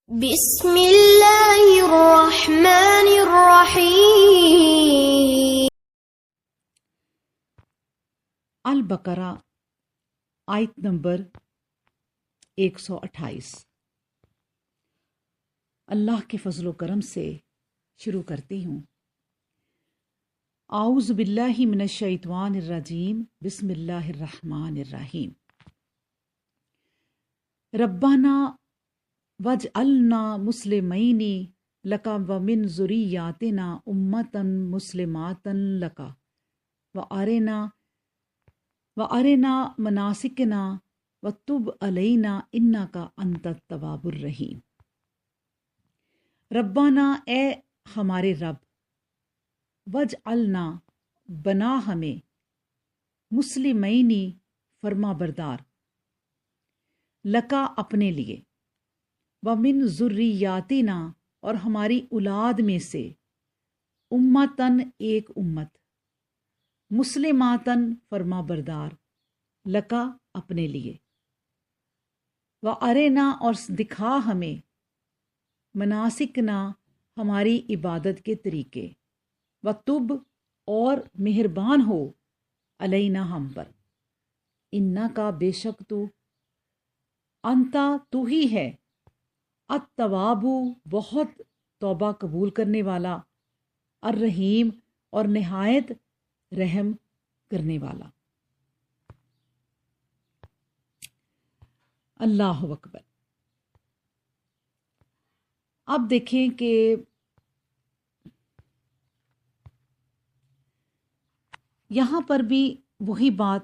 بسم اللہ الرحمن الرحیم۔ البقرہ آیت نمبر 128۔ اللہ کے فضل و کرم سے شروع کرتی ہوں۔ اعوذ باللہ من الشیطان الرجیم، بسم اللہ الرحمن الرحیم۔ ربنا وجعلنا مسلمین لک ومن ذریاتنا امۃ مسلمات لک وارنا مناسکنا وتب علینا انک انت التواب الرحیم۔ ربنا، اے ہمارے رب، وجعلنا، بنا ہمیں، مسلمینی، فرما بردار، لکا، اپنے لیے، ومن ذریاتنا، اور ہماری اولاد میں سے، امتن، ایک امت، مسلماتن، فرما بردار، لکا، اپنے لیے، وارنا، اور دکھا ہمیں، مناسکنا، ہماری عبادت کے طریقے، وتب، اور مہربان ہو، علینا، ہم پر، انکا، بے شک تو، انتا، تو ہی ہے، التواب، بہت توبہ قبول کرنے والا، الرحیم، اور نہایت رحم کرنے والا۔ اللہ اکبر۔ اب دیکھیں کہ یہاں پر بھی وہی بات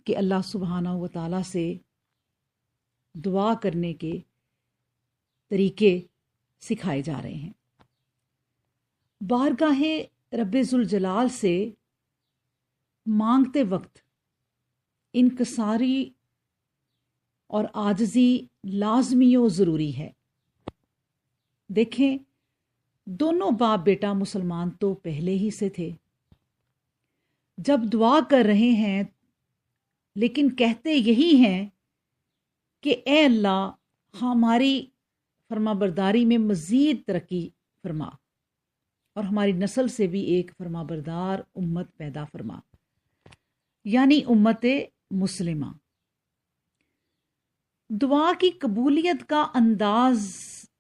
کہ اللہ سبحانہ و تعالیٰ سے دعا کرنے کے طریقے سکھائے جا رہے ہیں۔ بارگاہ رب ذوالجلال سے مانگتے وقت انکساری اور عاجزی لازمی و ضروری ہے۔ دیکھیں، دونوں باپ بیٹا مسلمان تو پہلے ہی سے تھے، جب دعا کر رہے ہیں لیکن کہتے یہی ہیں کہ اے اللہ، ہماری فرما برداری میں مزید ترقی فرما، اور ہماری نسل سے بھی ایک فرما بردار امت پیدا فرما، یعنی امت مسلمہ۔ دعا کی قبولیت کا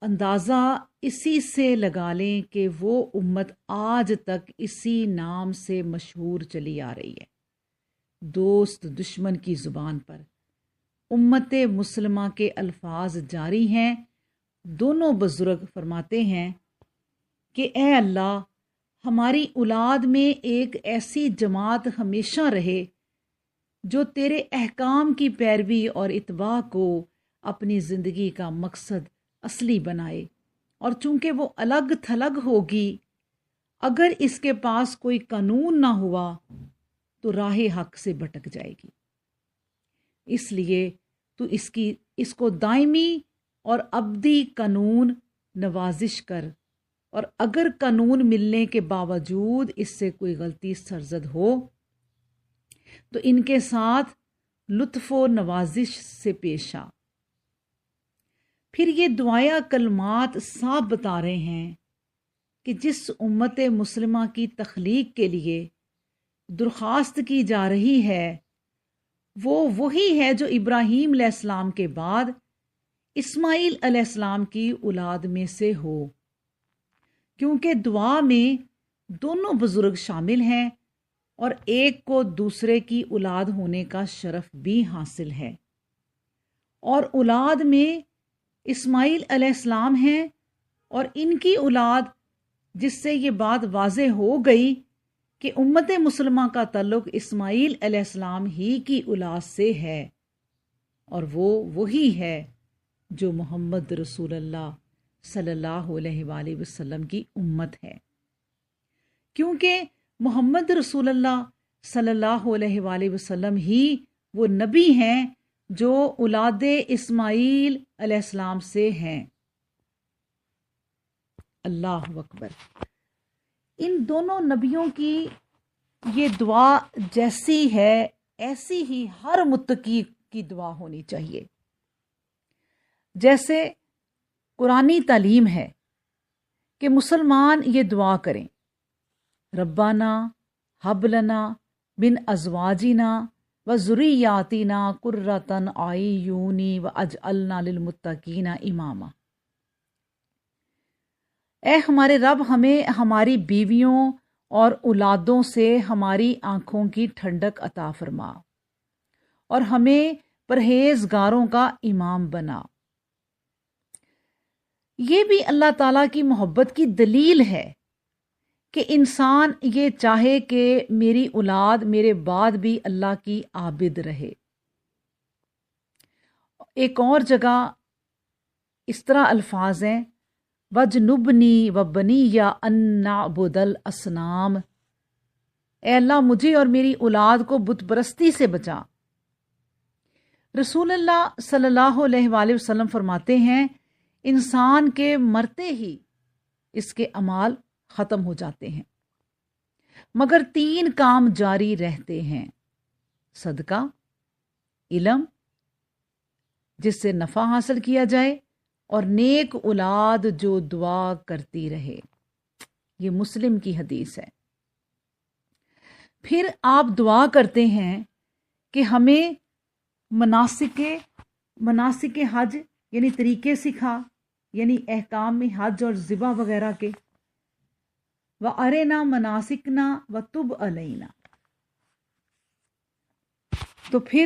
اندازہ اسی سے لگا لیں کہ وہ امت آج تک اسی نام سے مشہور چلی آ رہی ہے، دوست دشمن کی زبان پر امت مسلمہ کے الفاظ جاری ہیں۔ دونوں بزرگ فرماتے ہیں کہ اے اللہ، ہماری اولاد میں ایک ایسی جماعت ہمیشہ رہے جو تیرے احکام کی پیروی اور اتباع کو اپنی زندگی کا مقصد اصلی بنائے، اور چونکہ وہ الگ تھلگ ہوگی، اگر اس کے پاس کوئی قانون نہ ہوا تو راہ حق سے بھٹک جائے گی۔ اس لیے تو اس کو دائمی اور ابدی قانون نوازش کر، اور اگر قانون ملنے کے باوجود اس سے کوئی غلطی سرزد ہو تو ان کے ساتھ لطف و نوازش سے پیش آ۔ پھر یہ دعائیا کلمات صاف بتا رہے ہیں کہ جس امت مسلمہ کی تخلیق کے لیے درخواست کی جا رہی ہے وہ وہی ہے جو ابراہیم علیہ السلام کے بعد اسماعیل علیہ السلام کی اولاد میں سے ہو، کیونکہ دعا میں دونوں بزرگ شامل ہیں اور ایک کو دوسرے کی اولاد ہونے کا شرف بھی حاصل ہے، اور اولاد میں اسماعیل علیہ السلام ہیں، اور ان کی اولاد، جس سے یہ بات واضح ہو گئی کہ امت مسلمہ کا تعلق اسماعیل علیہ السلام ہی کی اولاد سے ہے، اور وہ وہی ہے جو محمد رسول اللہ صلی اللہ علیہ وآلہ وسلم کی امت ہے، کیونکہ محمد رسول اللہ صلی اللہ علیہ وآلہ وسلم ہی وہ نبی ہیں جو اولاد اسماعیل علیہ السلام سے ہیں۔ اللہ اکبر۔ ان دونوں نبیوں کی یہ دعا جیسی ہے ایسی ہی ہر متقی کی دعا ہونی چاہیے۔ جیسے قرآنی تعلیم ہے کہ مسلمان یہ دعا کریں، ربنا ہب لنا من ازواجنا و ذریاتنا قرۃ اعین واجعلنا للمتقین اماما۔ اے ہمارے رب، ہمیں ہماری بیویوں اور اولادوں سے ہماری آنکھوں کی ٹھنڈک عطا فرما اور ہمیں پرہیزگاروں کا امام بنا۔ یہ بھی اللہ تعالیٰ کی محبت کی دلیل ہے کہ انسان یہ چاہے کہ میری اولاد میرے بعد بھی اللہ کی عابد رہے۔ ایک اور جگہ اس طرح الفاظ ہیں، وَجْنُبْنِي وَبَنِيَّ أَن نَّعْبُدَ الْأَصْنَامَ، اے اللہ مجھے اور میری اولاد کو بت پرستی سے بچا۔ رسول اللہ صلی اللہ علیہ وآلہ وسلم فرماتے ہیں، انسان کے مرتے ہی اس کے اعمال ختم ہو جاتے ہیں، مگر 3 کام جاری رہتے ہیں: صدقہ، علم جس سے نفع حاصل کیا جائے، اور نیک اولاد جو دعا کرتی رہے۔ یہ مسلم کی حدیث ہے۔ پھر آپ دعا کرتے ہیں کہ ہمیں مناسک حج یعنی طریقے سکھا، یعنی احکام میں حج اور ذبح وغیرہ کے، وَأَرِنَا مَنَاسِكْنَا وَتُبْ عَلَيْنَا۔ تو پھر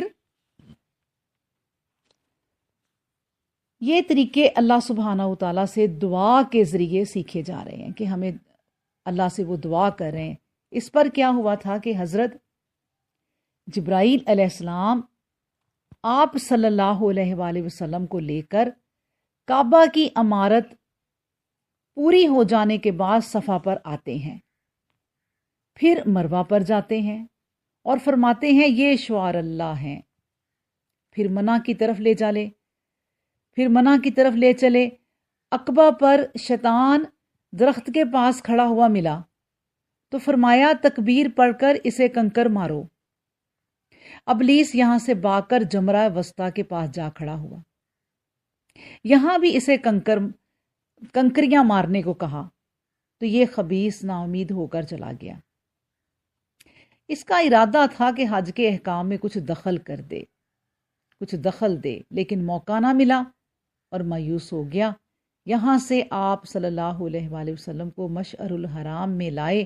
یہ طریقے اللہ سبحانہ و تعالیٰ سے دعا کے ذریعے سیکھے جا رہے ہیں کہ ہمیں اللہ سے وہ دعا کر رہے ہیں۔ اس پر کیا ہوا تھا کہ حضرت جبرائیل علیہ السلام آپ صلی اللہ علیہ وآلہ وسلم کو لے کر کعبہ کی عمارت پوری ہو جانے کے بعد صفا پر آتے ہیں، پھر مروہ پر جاتے ہیں اور فرماتے ہیں یہ شعار اللہ ہیں، پھر منع کی طرف لے چلے۔ عقبہ پر شیطان درخت کے پاس کھڑا ہوا ملا تو فرمایا تکبیر پڑھ کر اسے کنکر مارو۔ ابلیس یہاں سے بھاگ کر جمرہ وسطیٰ کے پاس جا کھڑا ہوا، یہاں بھی اسے کنکریاں مارنے کو کہا تو یہ خبیث نا امید ہو کر چلا گیا۔ اس کا ارادہ تھا کہ حج کے احکام میں کچھ دخل دے، لیکن موقع نہ ملا اور مایوس ہو گیا۔ یہاں سے آپ صلی اللہ علیہ وآلہ وسلم کو مشعر الحرام میں لائے،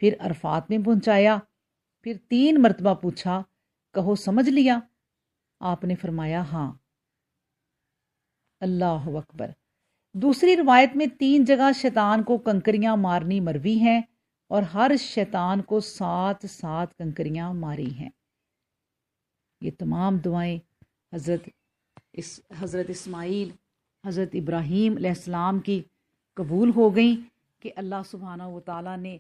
پھر عرفات میں پہنچایا، پھر 3 مرتبہ پوچھا، کہو سمجھ لیا؟ آپ نے فرمایا ہاں۔ اللہ اکبر۔ دوسری روایت میں 3 جگہ شیطان کو کنکریاں مارنی مروی ہیں اور ہر شیطان کو 7 کنکریاں ماری ہیں۔ یہ تمام دعائیں حضرت اسماعیل، حضرت ابراہیم علیہ السلام کی قبول ہو گئیں کہ اللہ سبحانہ و تعالیٰ نے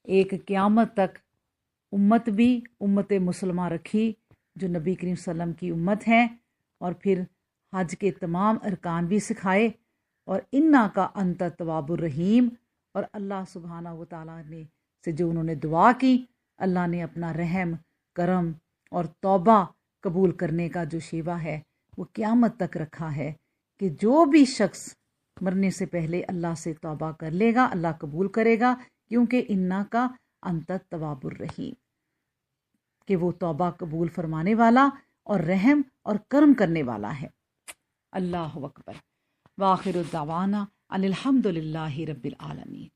ایک قیامت تک امت مسلمہ رکھی جو نبی کریم صلی اللہ علیہ وسلم کی امت ہے، اور پھر حج کے تمام ارکان بھی سکھائے، اور انا کا انت التواب الرحیم، اور اللہ سبحانہ و تعالیٰ نے سے جو انہوں نے دعا کی، اللہ نے اپنا رحم، کرم اور توبہ قبول کرنے کا جو شیوہ ہے وہ قیامت تک رکھا ہے کہ جو بھی شخص مرنے سے پہلے اللہ سے توبہ کر لے گا اللہ قبول کرے گا، کیونکہ انا کا انت التواب الرحیم، کہ وہ توبہ قبول فرمانے والا اور رحم اور کرم کرنے والا ہے۔ اللہ اکبر۔ وآخر الدعوانا ان الحمد للہ رب العالمین۔